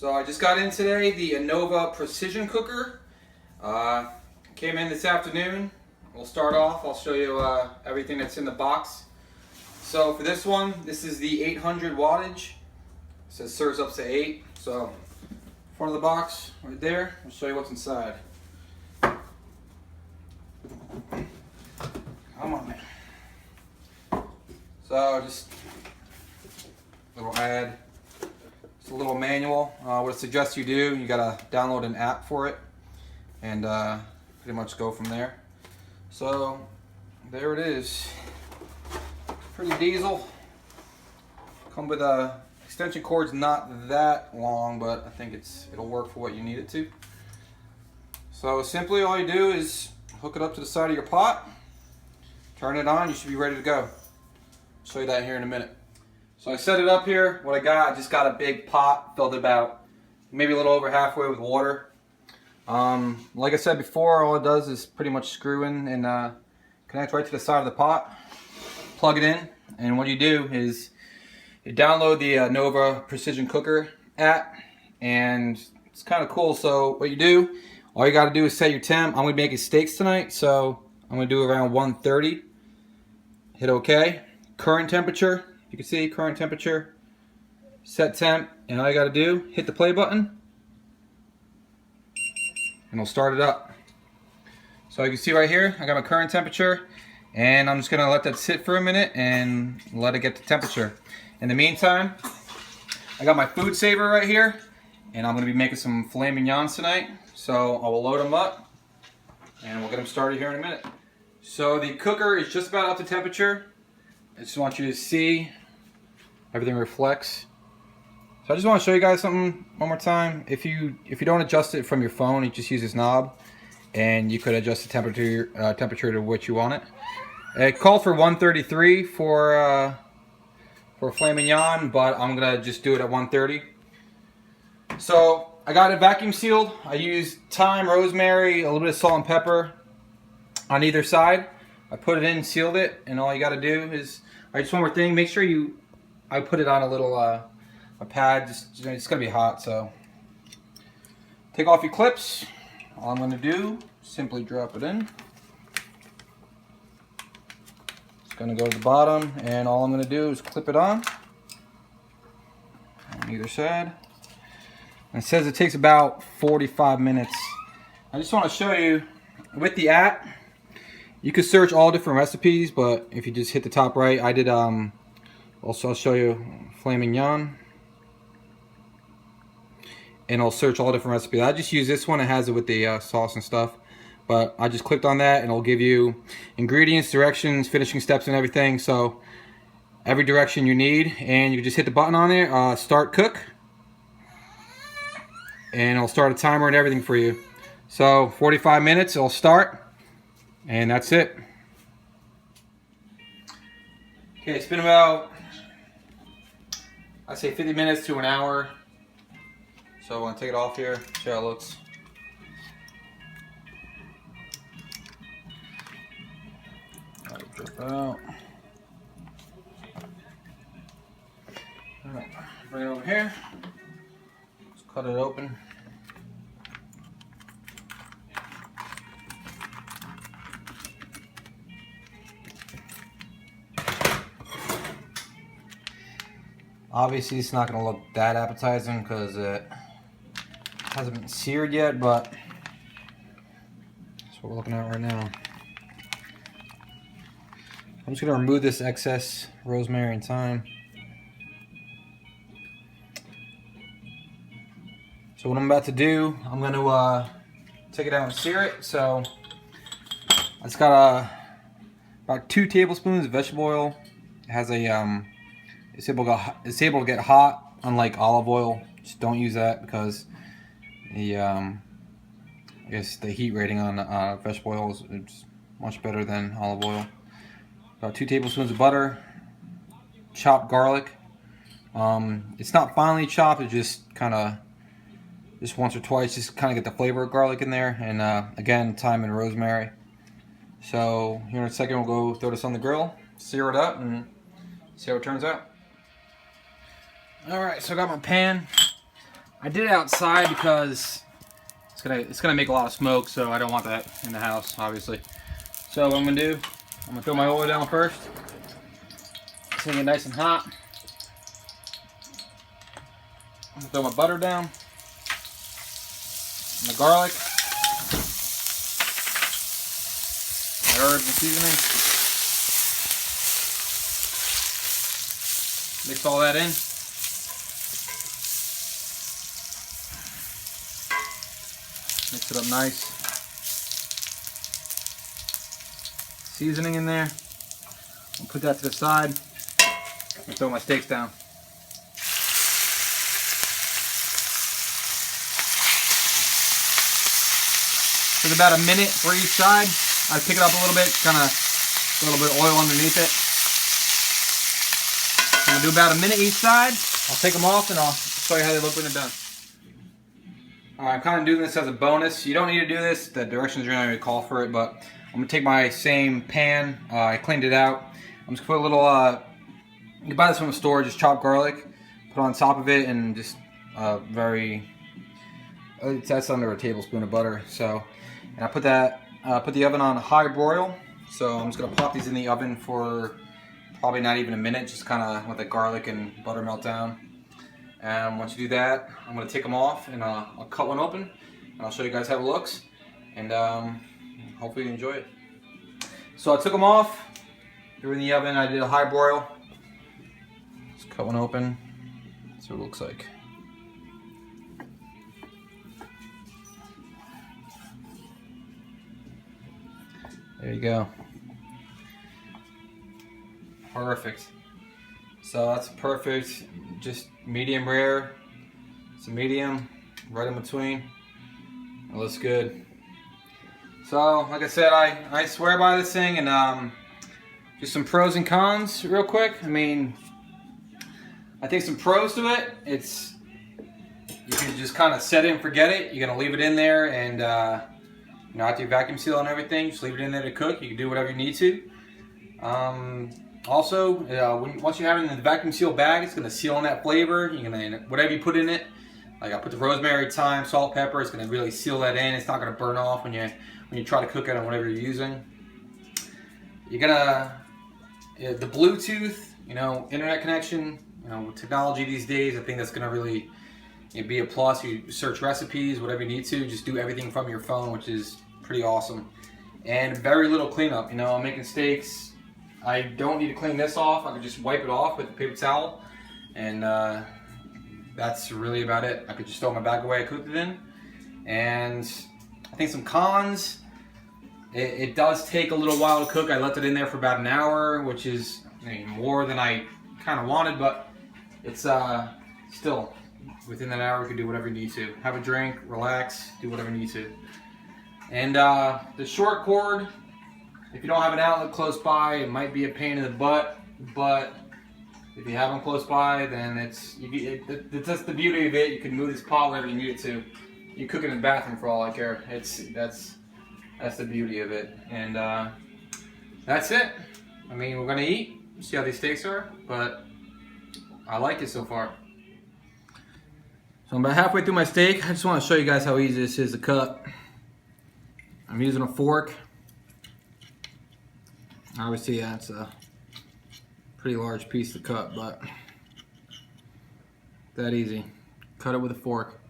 So I just got in today, the Anova precision cooker. Came in this afternoon. We'll start off, I'll show you everything that's in the box. So for this one, this is the 800 wattage. It says serves up to 8. So front of the box, right there, I'll show you what's inside. Come on, man. So just a little ad. It's a little manual. What it suggests you do, you gotta download an app for it and pretty much go from there. So there it is. Pretty diesel. Come with extension cords, not that long, but I think it'll work for what you need it to. So simply all you do is hook it up to the side of your pot, turn it on, you should be ready to go. I'll show you that here in a minute. So I set it up here. What I just got a big pot, filled it about maybe a little over halfway with water. Like I said before, all it does is pretty much screw in and connect right to the side of the pot. Plug it in, and what you do is you download the Anova Precision Cooker app, and it's kind of cool. So what you do, all you got to do is set your temp. I'm going to be making steaks tonight, so I'm going to do around 130. Hit OK. Current temperature. You can see current temperature, set temp, and all you got to do, hit the play button, and it'll start it up. So you can see right here, I got my current temperature, and I'm just going to let that sit for a minute and let it get to temperature. In the meantime, I got my food saver right here, and I'm going to be making some filet mignons tonight. So I will load them up, and we'll get them started here in a minute. So the cooker is just about up to temperature. I just want you to see everything reflects. So I just want to show you guys something one more time. If you don't adjust it from your phone, you just use this knob, and you could adjust the temperature to what you want it. It called for 133 for filet mignon, but I'm gonna just do it at 130. So I got it vacuum sealed. I used thyme, rosemary, a little bit of salt and pepper on either side. I put it in, sealed it, and all you got to do is, just one more thing, make sure I put it on a little a pad. It's gonna be hot, so take off your clips. All I'm gonna do, simply drop it in. It's gonna go to the bottom, and all I'm gonna do is clip it on either side. And it says it takes about 45 minutes. I just want to show you with the app. You can search all different recipes, but if you just hit the top right, I did also I'll show you filet mignon, and I'll search all different recipes. I just use this one. It has it with the sauce and stuff, but I just clicked on that, and it'll give you ingredients, directions, finishing steps, and everything. So every direction you need, and you can just hit the button on there, start cook, and it'll start a timer and everything for you. So 45 minutes, it'll start. And that's it. Okay, it's been about, I'd say 50 minutes to an hour. So I want to take it off here, see how it looks. Drip out. Alright, bring it over here. Let's cut it open. Obviously, it's not going to look that appetizing because it hasn't been seared yet, but that's what we're looking at right now. I'm just going to remove this excess rosemary and thyme. So what I'm about to do, I'm going to take it out and sear it. So I just got about 2 tablespoons of vegetable oil. It has a it's able to get hot, unlike olive oil. Just don't use that because the I guess the heat rating on vegetable oil is much better than olive oil. About 2 tablespoons of butter, chopped garlic. It's not finely chopped. It just kind of once or twice, just kind of get the flavor of garlic in there, and again, thyme and rosemary. So here in a second, we'll go throw this on the grill, sear it up, and see how it turns out. Alright, so I got my pan. I did it outside because it's gonna make a lot of smoke, so I don't want that in the house, obviously. So what I'm gonna do, I'm gonna throw my oil down first. It's gonna get nice and hot. I'm gonna throw my butter down, my garlic, my herbs and seasoning. Mix all that in. Mix it up nice. Seasoning in there. I'll put that to the side and throw my steaks down. Take about a minute for each side. I pick it up a little bit, kind of a little bit of oil underneath it. I'm gonna do about a minute each side. I'll take them off and I'll show you how they look when they're done. Alright, I'm kind of doing this as a bonus. You don't need to do this. The directions are not going to call for it, but I'm going to take my same pan. I cleaned it out. I'm just going to put a little, you can buy this from the store, just chopped garlic, put on top of it, and just that's under a tablespoon of butter. So, and I put the oven on high broil. So I'm just going to pop these in the oven for probably not even a minute, just kind of let the garlic and butter melt down. And once you do that, I'm going to take them off and I'll cut one open and I'll show you guys how it looks, and hopefully you enjoy it. So I took them off, threw in the oven, I did a high broil. Just cut one open, see what it looks like. There you go. Perfect. So that's perfect, just medium rare, some medium, right in between. It looks good. So, like I said, I swear by this thing, and just some pros and cons real quick. I mean, I think some pros to it, you can just kind of set it and forget it. You're gonna leave it in there, and after you vacuum seal and everything, just leave it in there to cook. You can do whatever you need to. Also, once you have it in the vacuum seal bag, it's going to seal in that flavor. You're going to, whatever you put in it, like I put the rosemary, thyme, salt, pepper, it's going to really seal that in. It's not going to burn off when you try to cook it on whatever you're using. You're going to, the Bluetooth, internet connection, with technology these days, I think that's going to really be a plus. You search recipes, whatever you need to, just do everything from your phone, which is pretty awesome. And very little cleanup. I'm making steaks. I don't need to clean this off. I could just wipe it off with a paper towel, and that's really about it. I could just throw my bag away I cooked it in. And I think some cons, it does take a little while to cook. I left it in there for about an hour, which is more than I kind of wanted, but it's still within that hour. You can do whatever you need to. Have a drink, relax, do whatever you need to. And the short cord, if you don't have an outlet close by, it might be a pain in the butt, but if you have them close by, then that's the beauty of it. You can move this pot wherever you need it to. You cook it in the bathroom for all I care. That's the beauty of it. And that's it. I mean, we're gonna eat, see how these steaks are, but I like it so far. So I'm about halfway through my steak. I just want to show you guys how easy this is to cut. I'm using a fork. Obviously, yeah, it's a pretty large piece to cut, but that easy. Cut it with a fork.